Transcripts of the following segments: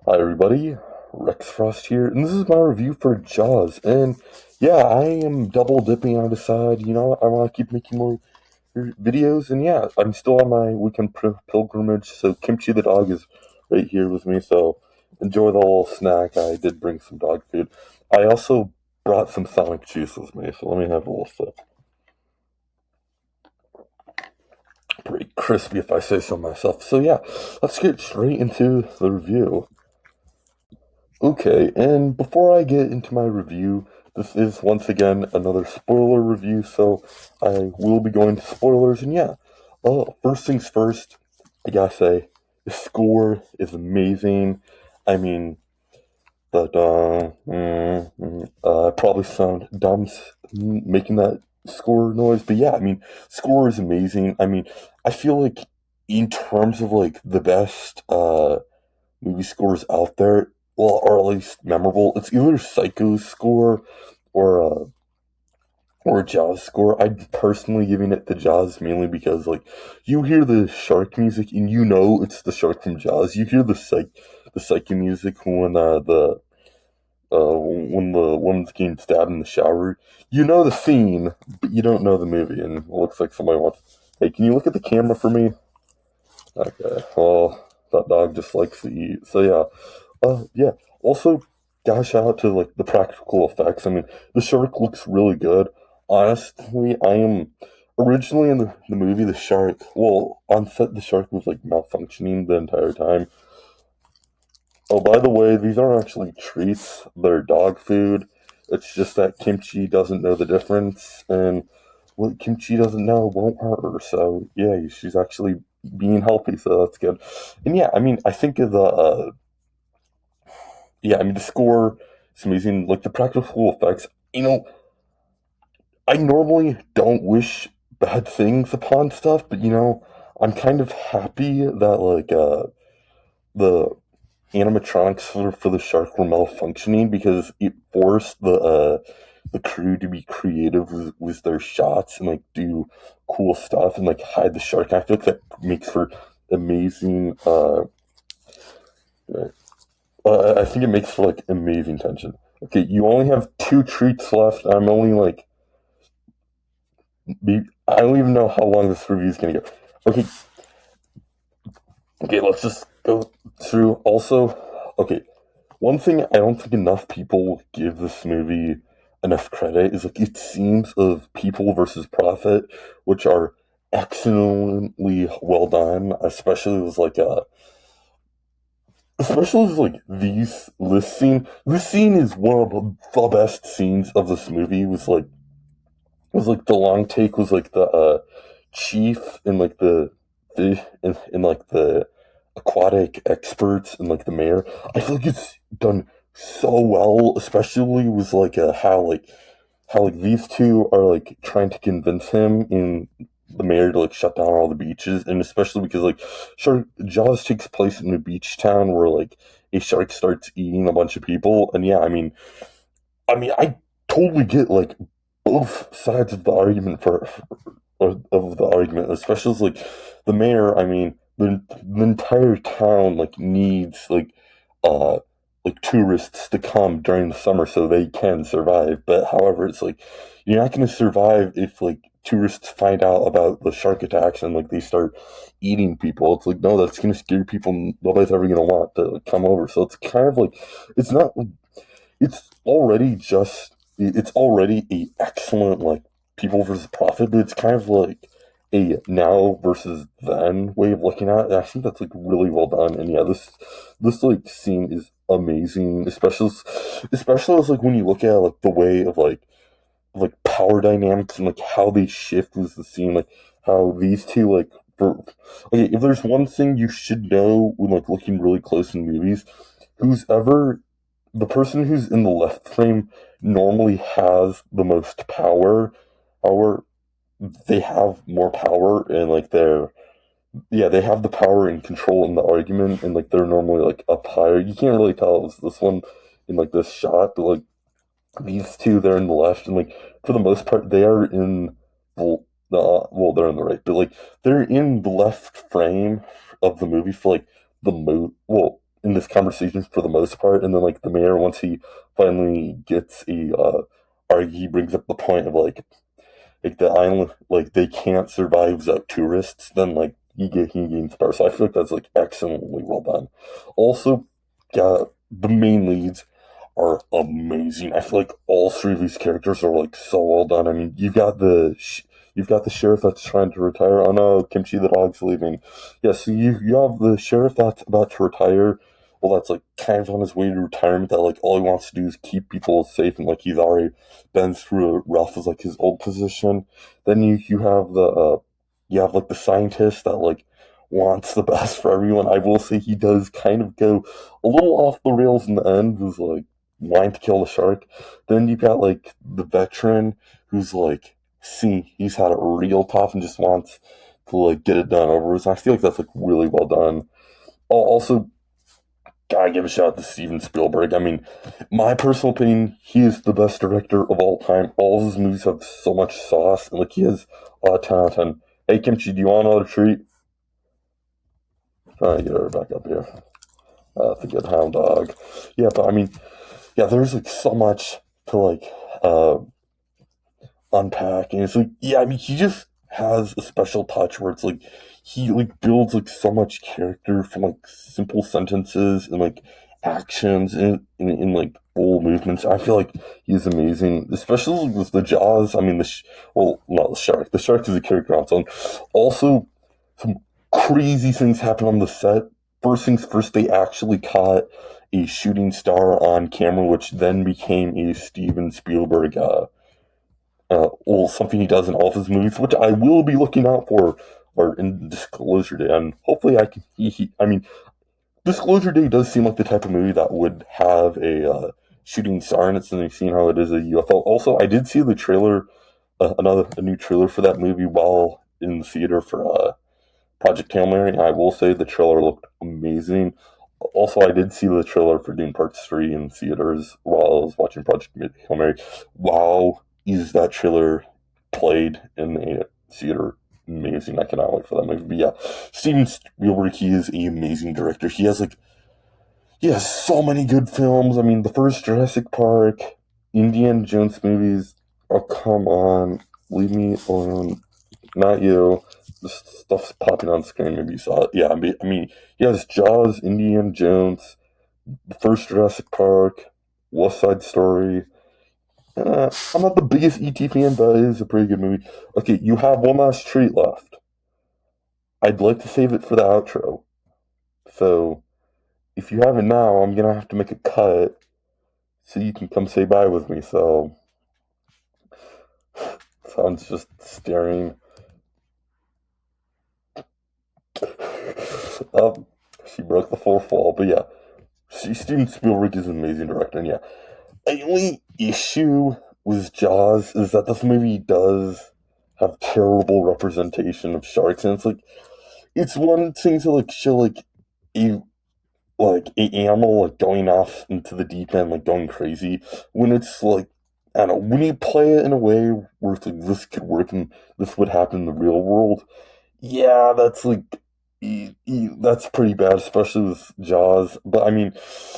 Hi everybody, Rex Frost here, and this is my review for Jaws. And yeah, I am double dipping. I decide, I want to keep making more videos, and yeah, I'm still on my weekend pilgrimage. So Kimchi the dog is right here with me. So enjoy the little snack. I did bring some dog food. I also brought some Sonic juice with me. So let me have a little sip. Pretty crispy, if I say so myself. So yeah, let's get straight into the review. Okay, and before I get into my review, this is once again another spoiler review, so I will be going to spoilers. And yeah, first things first, I gotta say, the score is amazing. I mean, I probably sound dumb making that score noise, but yeah, I mean, score is amazing. I mean, I feel like in terms of like the best movie scores out there, well, or at least memorable. It's either Psycho's score or Jaws score. I'm personally giving it to Jaws mainly because like you hear the shark music and you know it's the shark from Jaws. You hear the Psycho music when the woman's getting stabbed in the shower. You know the scene, but you don't know the movie, and it looks like somebody wants. Hey, can you look at the camera for me? Okay. Well, that dog just likes to eat. So yeah. Yeah. Also, gotta shout out to like the practical effects. I mean, the shark looks really good. Honestly, I am originally in the movie the shark. Well, on set the shark was like malfunctioning the entire time. Oh, by the way, these aren't actually treats. They're dog food. It's just that Kimchi doesn't know the difference, and what Kimchi doesn't know won't hurt her. So yeah, she's actually being healthy, so that's good. And yeah, I mean, I think of the yeah, I mean the score is amazing. Like the practical effects, I normally don't wish bad things upon stuff, but I'm kind of happy that the animatronics for the shark were malfunctioning because it forced the crew to be creative with their shots and like do cool stuff and like hide the shark. I feel like that makes for amazing I think it makes for like amazing tension. Okay, you only have two treats left. I'm only like I don't even know how long this review is gonna go. Okay, okay, let's just go through. Also, okay, one thing I don't think enough people give this movie enough credit is like its scenes of people versus profit, which are excellently well done. Especially with like these this scene. This scene is one of the best scenes of this movie. Was like the long take was like the chief and like the fish and like the aquatic experts and like the mayor. I feel like it's done so well, especially with like how these two are like trying to convince him in the mayor to like shut down all the beaches, and especially because like shark Jaws takes place in a beach town where like a shark starts eating a bunch of people, and yeah, I mean I totally get like both sides of the argument of the argument, especially as, like the mayor. I mean, the entire town like needs uh like tourists to come during the summer so they can survive. But however, it's like you're not going to survive if like tourists find out about the shark attacks and like they start eating people. It's like no, that's going to scare people. Nobody's ever going to want to like, come over. So it's kind of like it's not like it's already a excellent like people versus profit, but it's kind of like a now versus then way of looking at it. And I think that's like really well done. And yeah, this like scene is amazing, especially as like when you look at like the way of like power dynamics and like how they shift with the scene, like how these two like okay, if there's one thing you should know when like looking really close in movies, who's ever the person who's in the left frame normally has the most power, or they have more power and like they have the power and control in the argument, and like they're normally like up higher. You can't really tell it was this one in like this shot, but like these two they're in the left, and like for the most part they are in well they're in the right, but like they're in the left frame of the movie for like the mo well in this conversation for the most part, and then like the mayor, once he finally gets he brings up the point of like the island, like they can't survive without tourists, then like he gains power. So I feel like that's like excellently well done. Also, the main leads are amazing. I feel like all three of these characters are like so well done. I mean, you've got the sheriff that's trying to retire. Oh no, Kimchi the dog's leaving. Yeah, so you have the sheriff that's about to retire. Well, that's like kind of on his way to retirement. That like all he wants to do is keep people safe, and like he's already been through a rough as like his old position. Then you have the you have like the scientist that like wants the best for everyone. I will say he does kind of go a little off the rails in the end. Was like wanting to kill the shark. Then you got like the veteran who's like, see, he's had it real tough and just wants to like get it done over with. I feel like that's like really well done. Also, gotta give a shout out to Steven Spielberg. I mean, my personal opinion, he is the best director of all time. All of his movies have so much sauce, and like he has a lot of talent. And hey, Kimchi, do you want another treat? Trying to get her back up here. That's a good hound dog. Yeah, but I mean, yeah, there's like so much to like uh unpack, and it's like, yeah, I mean, he just has a special touch where it's like he like builds like so much character from like simple sentences and like actions in like bold movements. I feel like he's amazing, especially with the Jaws. I mean, well, not the shark. The shark is a character on its own. Also, some crazy things happen on the set. First things first, they actually caught a shooting star on camera, which then became a Steven Spielberg well, something he does in all of his movies, which I will be looking out for, or in Disclosure Day, and hopefully I can. I mean, Disclosure Day does seem like the type of movie that would have a shooting star in it, and you've seen how it is a UFO. Also, I did see the trailer, a new trailer for that movie while in the theater for Project Hail Mary. I will say the trailer looked amazing. Also, I did see the trailer for Dune Part 3 in theaters while I was watching Project Hail Mary. Wow, is that trailer played in a theater amazing. I cannot wait for that movie. But yeah, Steven Spielberg, he is an amazing director. He has so many good films. I mean, the first Jurassic Park, Indiana Jones movies. Oh, come on. Leave me alone. Not you. This stuff's popping on screen. Maybe you saw it. Yeah, I mean, he has Jaws, Indiana Jones, the first Jurassic Park, West Side Story. I'm not the biggest ET fan, but it is a pretty good movie. Okay, you have one last treat left. I'd like to save it for the outro. So, if you have it now, I'm gonna have to make a cut so you can come say bye with me. So, Sounds just staring. um, she broke the fourth wall, but yeah, Steven Spielberg is an amazing director, and yeah, the only issue with Jaws is that this movie does have terrible representation of sharks, and it's one thing to like show a a animal like going off into the deep end, like going crazy, when it's like I don't know, when you play it in a way where it's like this could work and this would happen in the real world, yeah, that's that's pretty bad, especially with Jaws. But I mean,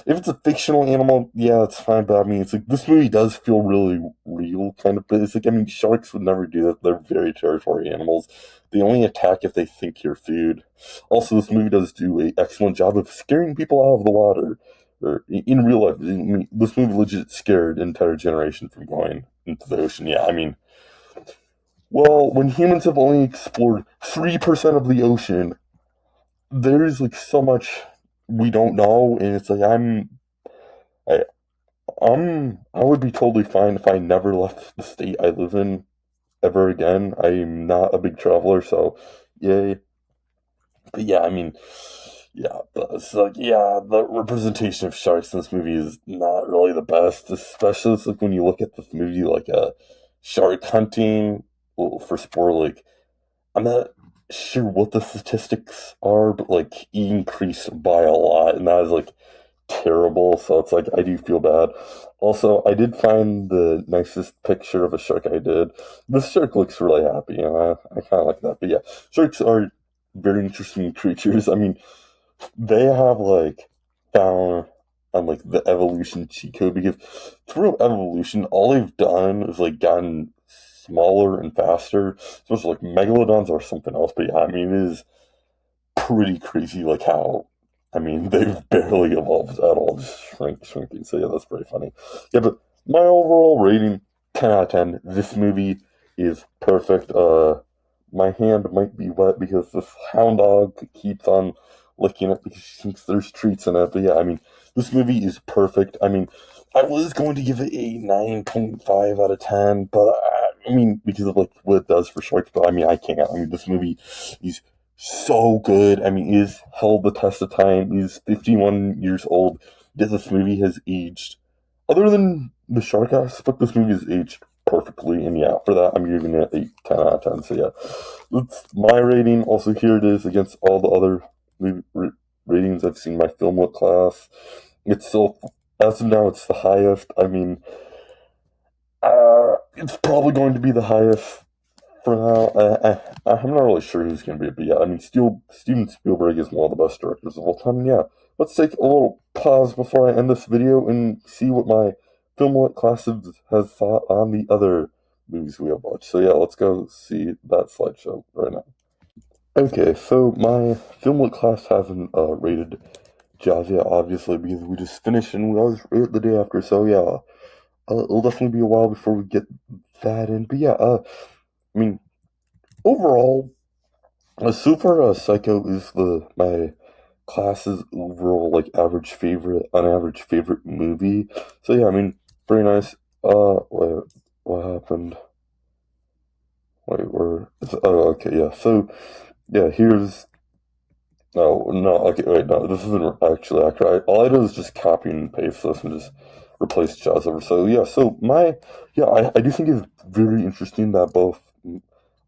if it's a fictional animal, yeah, it's fine. But I mean, it's like this movie does feel really real, kind of. But it's like I mean, sharks would never do that. They're very territorial animals. They only attack if they think you're food. Also, this movie does do an excellent job of scaring people out of the water. Or in real life, I mean, this movie legit scared an entire generation from going into the ocean. Yeah, I mean, well, when humans have only explored 3% of the ocean, there's like so much we don't know, and it's like I, I would be totally fine if I never left the state I live in ever again. I'm not a big traveler, so yay. But yeah, I mean, yeah, but it's like yeah, the representation of sharks in this movie is not really the best, especially it's like when you look at this movie like shark hunting for sport. Like I'm not sure what the statistics are, but like it increased by a lot, and that is like terrible. So it's like I do feel bad. Also, I did find the nicest picture of a shark I did. This shark looks really happy, and I kind of like that. But yeah, sharks are very interesting creatures. I mean, they have like down on like the evolution cheat code, because through evolution, all they've done is like gotten smaller and faster. So it's like megalodons or something else. But yeah, I mean, it is pretty crazy, like how. I mean, they've barely evolved at all, just shrinking. So yeah, that's pretty funny. Yeah, but my overall rating, 10 out of 10. This movie is perfect. My hand might be wet because this hound dog keeps on licking it because she thinks there's treats in it. But yeah, I mean, this movie is perfect. I mean, I was going to give it a 9.5 out of 10, but I mean, because of like what it does for sharks, but I mean, I can't. I mean, this movie is so good. I mean, is held the test of time. Is 51 years old. This movie has aged. Other than the shark aspect, this movie has aged perfectly. And yeah, for that, I'm giving it a 10 out of 10. So yeah, that's my rating. Also, here it is against all the other ratings I've seen in my film lit class. It's still, as of now, it's the highest. I mean, it's probably going to be the highest for now. I'm not really sure who's going to be it, but yeah, I mean, Steven Spielberg is one of the best directors of all time. And yeah, let's take a little pause before I end this video and see what my film lit class has thought on the other movies we have watched. So yeah, let's go see that slideshow right now. Okay, so my film lit class hasn't rated Jaws yet, obviously, because we just finished and we always rate it the day after. So yeah, it'll definitely be a while before we get that in. But yeah, I mean, overall, so far, Psycho is my class's overall like average favorite, on average favorite movie. So yeah, I mean, very nice. Wait, what happened? Wait, where? Oh, okay, yeah. So yeah, here's. No, okay, wait, no, this isn't actually accurate. All I did is just copy and paste this and just replace Jaws over. So yeah, I do think it's very interesting that both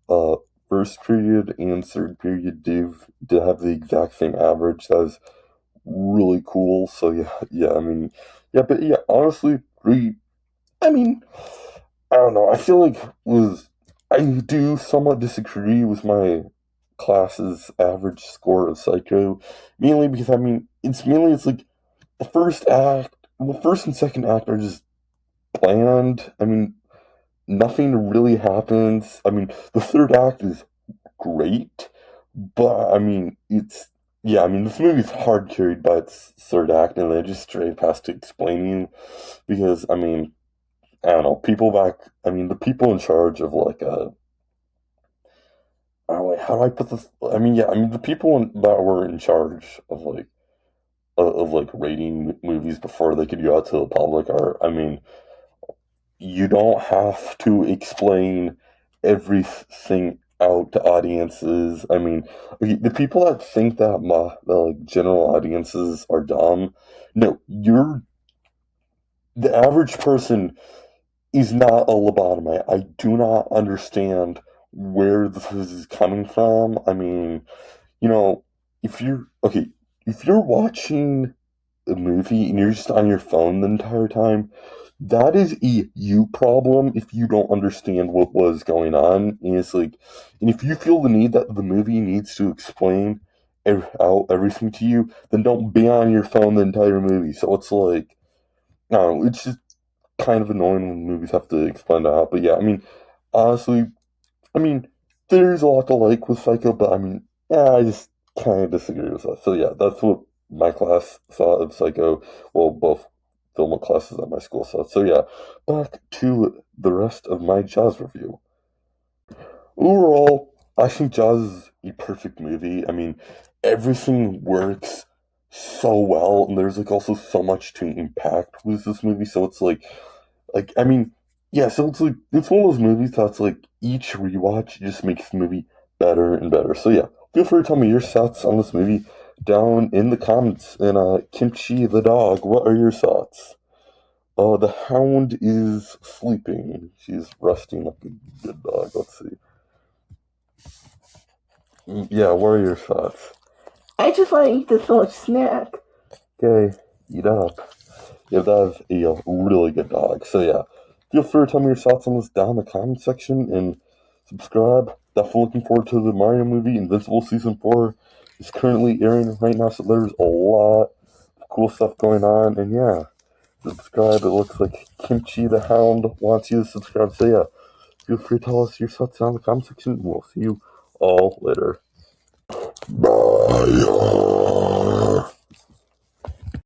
uh first period and third period did have the exact same average. That was really cool. So yeah, I mean, yeah, but yeah, honestly, I mean, I don't know. I feel like I do somewhat disagree with my class's average score of Psycho, mainly because I mean, it's like the first and second act are just bland. I mean, nothing really happens. I mean, the third act is great, but I mean, I mean, this movie's hard carried by its third act, and then just straight past explaining, because I mean, I don't know, the people in charge of like I don't know, how do I put this? I mean, yeah, I mean, the people that were in charge of like rating movies before they could go out to the public are, I mean, you don't have to explain everything out to audiences. I mean, okay, the people that think that the like general audiences are dumb, no, the average person is not a lobotomite. I do not understand where this is coming from. I mean, you know, if you're watching a movie and you're just on your phone the entire time, that is a you problem if you don't understand what was going on. And it's like, and if you feel the need that the movie needs to explain out everything to you, then don't be on your phone the entire movie. So it's like, I don't know, it's just kind of annoying when movies have to explain that out. But yeah, I mean, honestly, I mean, there's a lot to like with Psycho, but I mean, yeah, I just kind of disagree with that. So yeah, that's what my class thought of Psycho. Well, both film classes at my school thought. So yeah, back to the rest of my Jaws review. Overall, I think Jaws is a perfect movie. I mean, everything works so well, and there's like also so much to impact with this movie. So it's like I mean, yeah. So it's like it's one of those movies that's like each rewatch just makes the movie better and better. So yeah, feel free to tell me your thoughts on this movie down in the comments. And Kimchi the dog, what are your thoughts? The hound is sleeping. She's resting like a good dog. Let's see. Yeah, what are your thoughts? I just want to eat this little snack. Okay, eat up. Yeah, that is a really good dog. So yeah, feel free to tell me your thoughts on this down in the comment section and subscribe. Definitely looking forward to the Mario movie. Invincible Season 4 is currently airing right now, so there's a lot of cool stuff going on. And yeah, subscribe. It looks like Kimchi the Hound wants you to subscribe. So yeah, feel free to tell us your thoughts down in the comment section. We'll see you all later. Bye.